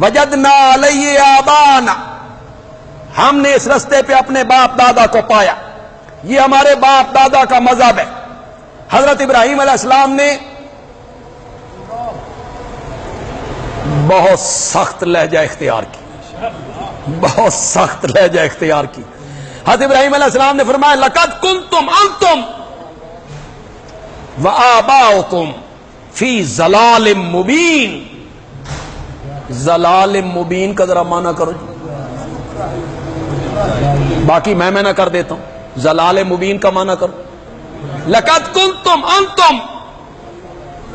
وجدنا علیہ آبانا، ہم نے اس رستے پہ اپنے باپ دادا کو پایا، یہ ہمارے باپ دادا کا مذہب ہے۔ حضرت ابراہیم علیہ السلام نے بہت سخت لہجہ اختیار کی، بہت سخت لہجہ اختیار کی۔ حضرت ابراہیم علیہ السلام نے فرمایا لقد کنتم انتم وآباؤکم فی ضلال مبین۔ ضلال مبین کا ذرا معنی کرو جی، باقی میں نہ کر دیتا ہوں، ضلال مبین کا معنی کرو۔ لقد کنتم انتم،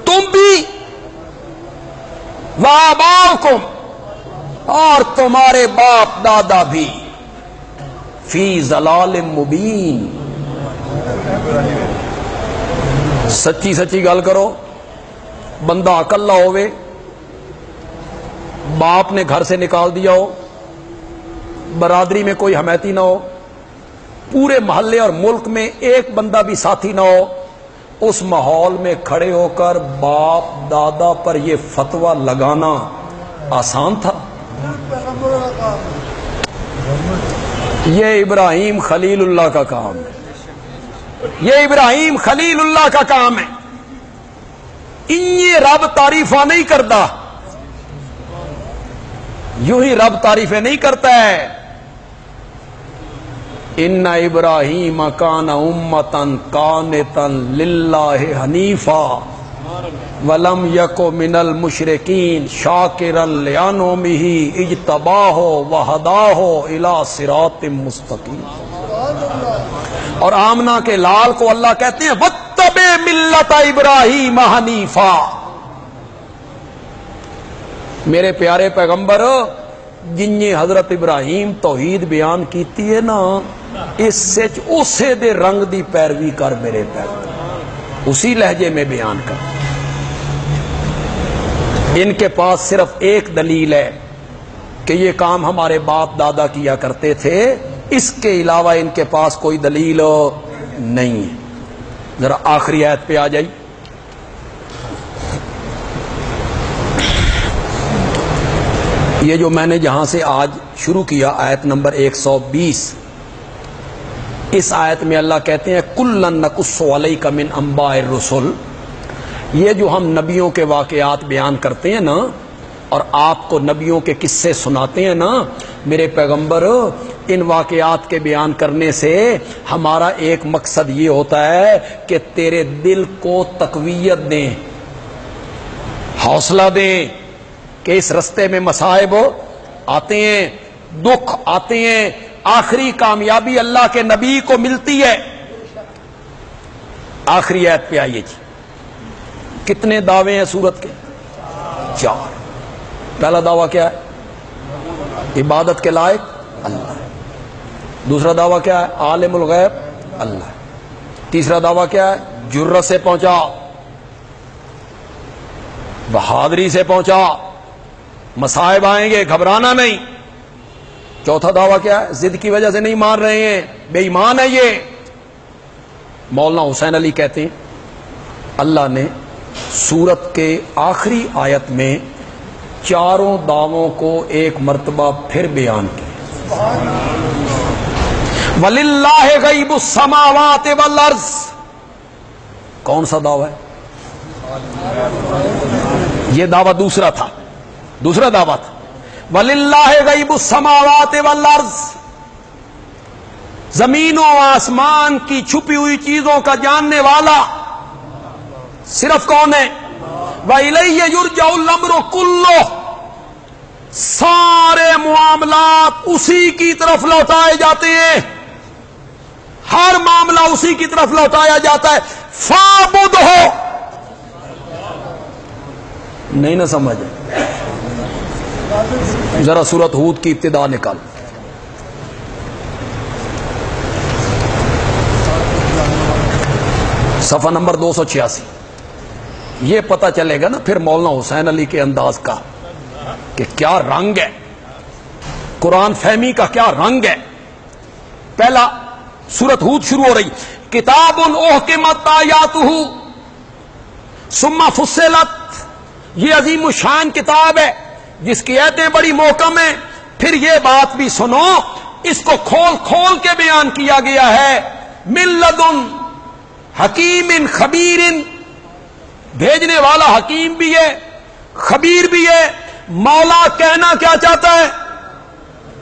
تم بھی، وآباؤکم، اور تمہارے باپ دادا بھی، فی ضلال مبین۔ سچی سچی گل کرو، بندہ اکلا ہوئے، باپ نے گھر سے نکال دیا ہو، برادری میں کوئی حمیتی نہ ہو، پورے محلے اور ملک میں ایک بندہ بھی ساتھی نہ ہو، اس ماحول میں کھڑے ہو کر باپ دادا پر یہ فتویٰ لگانا آسان تھا؟ یہ ابراہیم خلیل اللہ کا کام ہے، یہ ابراہیم خلیل اللہ کا کام ہے۔ یہ رب تعریفاں نہیں کرتا، یوں ہی رب تعریفیں نہیں کرتا ہے۔ ان ابراہیم کان امۃ قانتا للہ حنیفا ولم یک من المشرکین شاکرا لانعمہ اجتباہ وہداہ الی صراط مستقیم۔ اور آمنہ کے لال کو اللہ کہتے ہیں واتبع ملت ابراہیم حنیفا۔ میرے پیارے پیغمبر، جن حضرت ابراہیم توحید بیان کیتی ہے نا، اس سے اسے دے رنگ دی پیروی کر میرے پیغمبر، اسی لہجے میں بیان کر۔ ان کے پاس صرف ایک دلیل ہے کہ یہ کام ہمارے باپ دادا کیا کرتے تھے، اس کے علاوہ ان کے پاس کوئی دلیل نہیں ہے۔ ذرا آخری آیت پہ آ جائی۔ یہ جو میں نے جہاں سے آج شروع کیا، آیت نمبر 120، اس آیت میں اللہ کہتے ہیں کُلًّا نَقُصُّ عَلَيْكَ مِنْ أَنبَاءِ الرُّسُلِ۔ یہ جو ہم نبیوں کے واقعات بیان کرتے ہیں نا، اور آپ کو نبیوں کے قصے سناتے ہیں نا، میرے پیغمبر، ان واقعات کے بیان کرنے سے ہمارا ایک مقصد یہ ہوتا ہے کہ تیرے دل کو تقویت دیں، حوصلہ دیں کہ اس رستے میں مصائب آتے ہیں، دکھ آتے ہیں، آخری کامیابی اللہ کے نبی کو ملتی ہے۔ آخری آیت پہ آئیے جی۔ کتنے دعوے ہیں سورت کے؟ 4۔ پہلا دعویٰ کیا ہے؟ عبادت کے لائق اللہ ہے۔ دوسرا دعویٰ کیا ہے؟ عالم الغیب اللہ ہے۔ تیسرا دعویٰ کیا ہے؟ جرت سے پہنچا، بہادری سے پہنچا، مصائب آئیں گے گھبرانا نہیں۔ چوتھا دعویٰ کیا ہے؟ ضد کی وجہ سے نہیں مان رہے ہیں، بے ایمان ہے یہ۔ مولانا حسین علی کہتے ہیں اللہ نے سورت کے آخری آیت میں چاروں دعووں کو ایک مرتبہ پھر بیان کیا۔ وَلِلَّهِ غَيْبُ السَّمَاوَاتِ وَالْأَرْضِ۔ کون سا دعویٰ ہے؟ یہ دعویٰ دوسرا تھا، دوسرا دعویٰ تھا وَلِلَّهِ غَيْبُ السَّمَاوَاتِ وَالْأَرْضِ۔ زمین و آسمان کی چھپی ہوئی چیزوں کا جاننے والا صرف کون ہے؟ وَإِلَيْهِ يُرْجَعُ الْأَمْرُ كُلُّهُ۔ سارے معاملات اسی کی طرف لوٹائے جاتے ہیں، ہر معاملہ اسی کی طرف لوٹایا جاتا ہے. فَاعْبُدْهُ. نہیں نہ سمجھے؟ ذرا سورۃ ہود کی ابتدا نکال. صفحہ نمبر 286. یہ پتہ چلے گا نا پھر مولانا حسین علی کے انداز کا کہ کیا رنگ ہے قرآن فہمی کا، کیا رنگ ہے. پہلا سورۃ ہود شروع ہو رہی، کتاب احکمت آیاتہ ثم فصلت. یہ عظیم الشان کتاب ہے جس کی آیتیں بڑی محکم ہیں. پھر یہ بات بھی سنو، اس کو کھول کھول کے بیان کیا گیا ہے. من لدن حکیم خبیر. بھیجنے والا حکیم بھی ہے، خبیر بھی ہے. مولا کہنا کیا چاہتا ہے؟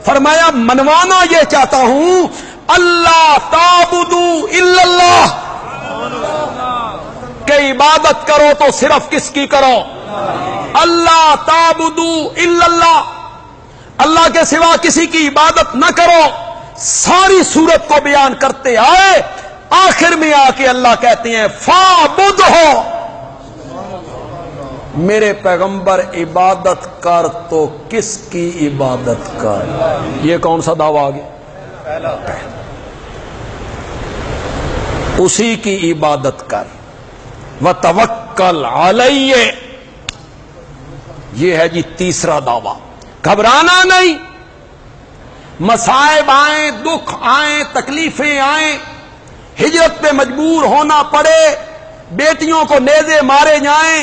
فرمایا منوانا یہ چاہتا ہوں، اللہ تعبدوا الا اللہ، کہ عبادت کرو تو صرف کس کی کرو؟ اللہ تعبدوا الا اللہ، اللہ کے سوا کسی کی عبادت نہ کرو. ساری صورت کو بیان کرتے آئے، آخر میں آ کے اللہ کہتے ہیں فَاعْبُدْهُ. میرے پیغمبر عبادت کر تو کس کی عبادت کر؟ یہ کون سا دعویٰ آ گیا؟ اسی کی عبادت کر. وَتَوَكَّلْ عَلَيْهِ. یہ ہے جی تیسرا دعویٰ. گھبرانا نہیں. مصائب آئیں، دکھ آئیں، تکلیفیں آئیں، ہجرت پہ مجبور ہونا پڑے، بیٹیوں کو نیزے مارے جائیں،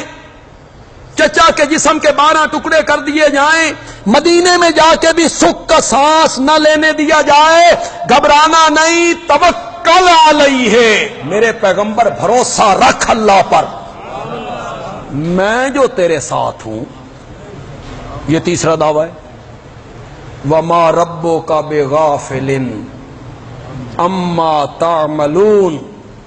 چچا کے جسم کے 12 ٹکڑے کر دیے جائیں، مدینے میں جا کے بھی سکھ کا سانس نہ لینے دیا جائے، گھبرانا نہیں. توکل علیہ. میرے پیغمبر بھروسہ رکھ اللہ پر، میں جو تیرے ساتھ ہوں. یہ تیسرا دعویٰ ہے. وما ربک بغافل اما تعملون.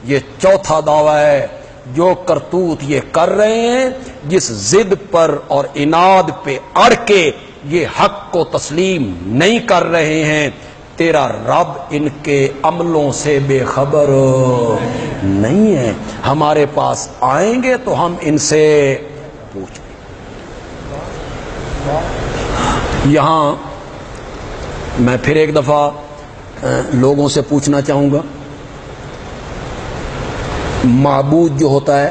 یہ چوتھا دعویٰ ہے. جو کرتوت یہ کر رہے ہیں، جس ضد پر اور عناد پہ اڑ کے یہ حق کو تسلیم نہیں کر رہے ہیں، تیرا رب ان کے عملوں سے بے خبر نہیں ہے. ہمارے پاس آئیں گے تو ہم ان سے پوچھیں. یہاں میں پھر ایک دفعہ لوگوں سے پوچھنا چاہوں گا، معبود جو ہوتا ہے،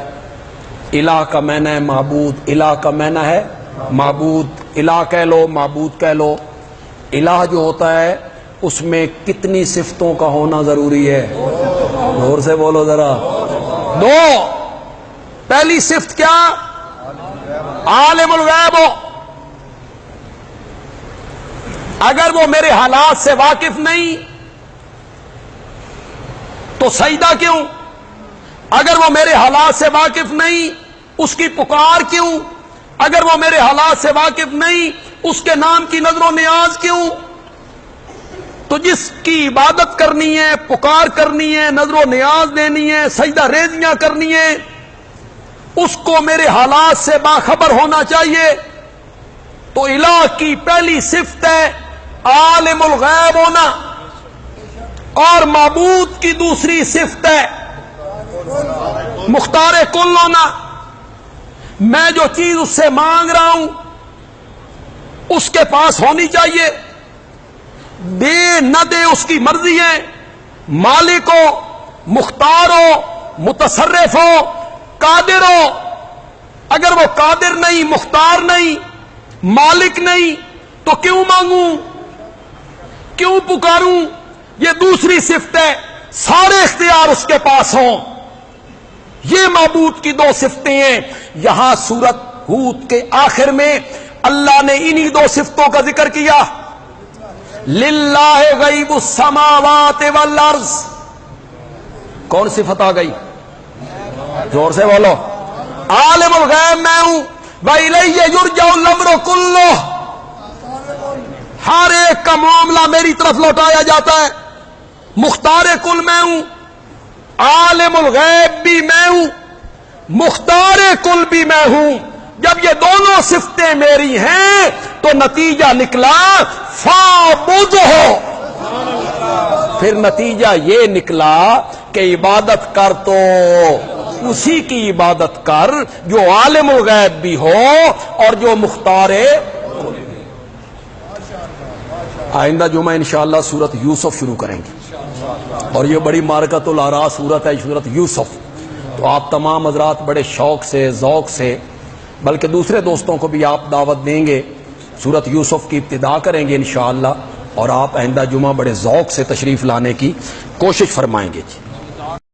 الہ کا معنی ہے معبود، الہ کا معنی ہے معبود. الہ کہہ لو، معبود کہہ لو. الہ جو ہوتا ہے اس میں کتنی صفتوں کا ہونا ضروری ہے؟ زور سے بولو ذرا. 2. پہلی صفت کیا؟ عالم الغیب ہو. اگر وہ میرے حالات سے واقف نہیں تو سجدہ کیوں؟ اگر وہ میرے حالات سے واقف نہیں اس کی پکار کیوں؟ اگر وہ میرے حالات سے واقف نہیں اس کے نام کی نظر و نیاز کیوں؟ تو جس کی عبادت کرنی ہے، پکار کرنی ہے، نظر و نیاز دینی ہے، سجدہ ریزیاں کرنی ہے، اس کو میرے حالات سے باخبر ہونا چاہیے. تو الہ کی پہلی صفت ہے عالم الغیب ہونا، اور معبود کی دوسری صفت ہے مختار کل ہونا. میں جو چیز اس سے مانگ رہا ہوں اس کے پاس ہونی چاہیے. دے نہ دے اس کی مرضی ہے. مالک ہو، مختار ہو، متصرف ہو، قادر ہو. اگر وہ قادر نہیں، مختار نہیں، مالک نہیں تو کیوں مانگوں، کیوں پکاروں؟ یہ دوسری صفت ہے. سارے اختیار اس کے پاس ہوں. یہ معبود کی 2 صفتیں ہیں. یہاں سورت ہود کے آخر میں اللہ نے انہی 2 صفتوں کا ذکر کیا. للہ غیب السماوات والارض. کون صفت آ گئی؟ زور سے بولو. عالم الغیب میں ہوں. وَإِلَيَّ يُرْجَعُ الْأَمْرُ كُلُّهُ. ہر ایک کا معاملہ میری طرف لوٹایا جاتا ہے. مختار کل میں ہوں، عالم الغیب بھی میں ہوں، مختار کل بھی میں ہوں. جب یہ دونوں صفتیں میری ہیں تو نتیجہ نکلا فَاعْبُدْهُ. پھر نتیجہ یہ نکلا کہ عبادت کر تو اسی کی عبادت کر جو عالم الغیب بھی ہو اور جو مختار آئندہ جمعہ انشاءاللہ سورت یوسف شروع کریں گے، اور یہ بڑی معرکۃ الآراء سورت ہے، سورت یوسف. تو آپ تمام حضرات بڑے شوق سے، ذوق سے، بلکہ دوسرے دوستوں کو بھی آپ دعوت دیں گے، سورت یوسف کی ابتدا کریں گے انشاءاللہ، اور آپ آئندہ جمعہ بڑے ذوق سے تشریف لانے کی کوشش فرمائیں گے.